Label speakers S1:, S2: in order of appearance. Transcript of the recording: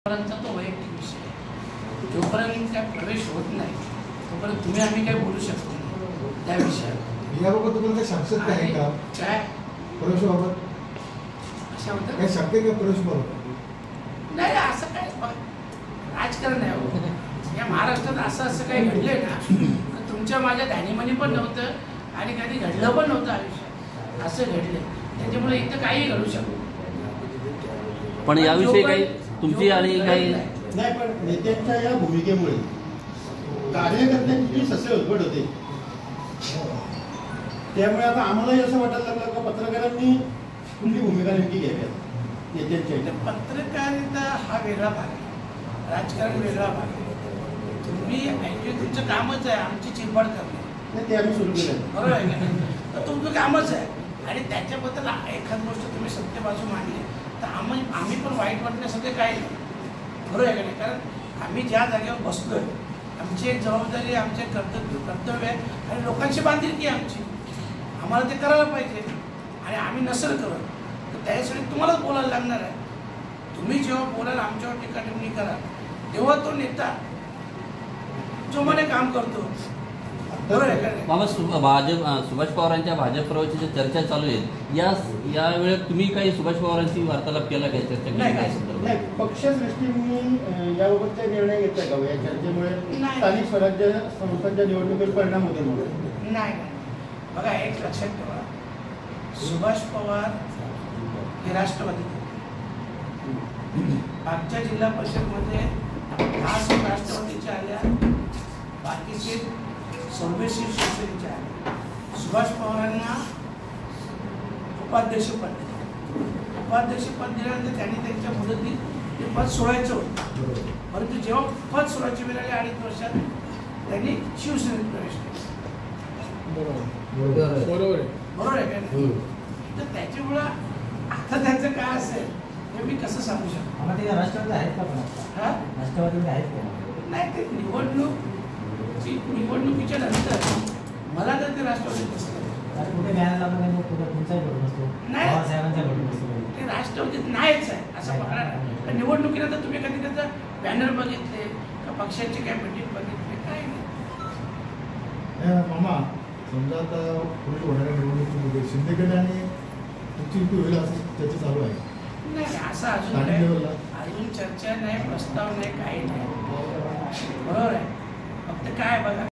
S1: तो वैयक्तिक विषय जोपर्यंत काय प्रवेश होत नाही तोपर्यंत तुम्ही आम्ही काय बोलू शकतो नाही त्या विषयावर।
S2: याबाबत तुम्हाला काही शंका आहे का?
S1: काय
S2: प्रवेशाबाबत
S1: अशा होतं
S2: काही शंका आहे का प्रवेशाबाबत?
S1: नाही, असं काय राजकारण आहे हो या महाराष्ट्रात। असं काही घडलंय ना तुमच्या माझ्या ध्यानीमनी पण नव्हतं आणि कधी घडलं पण नव्हतं आयुष्यात, असं घडलंय। त्याच्यामुळे इथं काही घडू शकतो
S3: पण याविषयी काही तुमची आणि काही
S4: नाही, पण नेत्यांच्या या भूमिकेमुळे कार्यकर्त्यांची जी सस्य उद्भट होते त्यामुळे आता आम्हालाही असं वाटायला लागलं का पत्रकारांनी कुठली भूमिका नेमकी घ्यावी नेत्यांच्या।
S1: पत्रकारिता हा वेगळा भाग आहे, राजकारण वेगळा भाग आहे। तुम्ही ॲक्च्युली तुमचं कामच आहे आमची चिरफाड करणे,
S4: नाही ते आम्ही सुरू केलं
S1: बरोबर आहे का? तर तुमचं कामच आहे आणि त्याच्याबद्दल एखाद गोष्ट तुम्ही सत्य बाजू मांडली तर आम्ही पण वाईट वाटण्यासारखं काही नाही, बरोबर आहे का नाही? कारण आम्ही ज्या जागेवर बसलो आहे आमची एक जबाबदारी, आमचे कर्तव्य आहे आणि लोकांची बांधिलकी आहे आमची, आम्हाला ते करायला पाहिजे। आणि आम्ही नसेल करत तर त्यासाठी तुम्हालाच बोलायला लागणार आहे। तुम्ही जेव्हा बोलाल आमच्यावर टीका टिप्पणी कराल तेव्हा तो नेता जो मला काम करतो, बरोबर आहे का नाही?
S3: भाजप सुभाष पवारांच्या भाजप प्रवेशाची चर्चा चालू आहे, या वेळेत तुम्ही काही सुभाष पवारांची वार्तालाप केला काय, चर्चा केली काय?
S4: नाही, पक्षश्रेष्ठींनी याबाबतचा निर्णय घेतला का या चर्चेमुळे स्थानिक स्वराज्य संस्थांच्या निवडणुकीवर परिणाम होते म्हणून?
S1: नाही, बघा एक लक्षात ठेवा, सुभाष पवार हे राष्ट्रवादी, मागच्या जिल्हा परिषदमध्ये 10 राष्ट्रवादीच्या आल्या, बाकीचे 26 शिवसेनेच्या आल्या। सुभाष पवारांना उपाध्यक्षपद दिल्यानंतर त्यांनी त्यांच्या मुदतीत ते पद सोडायचं होतं, परंतु जेव्हा पद सोडायची वेळ आली 2.5 वर्षात त्यांनी शिवसेनेत प्रवेश केला, बरोबर आहे का? तर त्याच्यामुळं आता त्यांचं काय असेल हे मी कसं सांगू शकतो?
S5: राष्ट्रवादी आहेत का? पण राष्ट्रवादी आहेत का?
S1: नाही, ते निवडणुकीच्या नंतर मला तर ते राष्ट्रवादीत असतं
S5: कुठे बॅनर लावून
S1: ते राष्ट्रवादीत नाहीच आहे असं पकडा ना। निवडणुकीनंतर तुम्ही कधी त्याचा बॅनर बघितले का पक्षाची काय मीटिंग बघितली? काय नाही।
S2: मामा, समजा आता पुढे होणाऱ्या निवडणुकीमध्ये शिंदेगड आणि तुमची युती होईल असं चर्चा चालू आहे?
S1: नाही, असं अजून चर्चा नाही, प्रस्ताव नाही, काही नाही, बरोबर आहे। फक्त काय बघा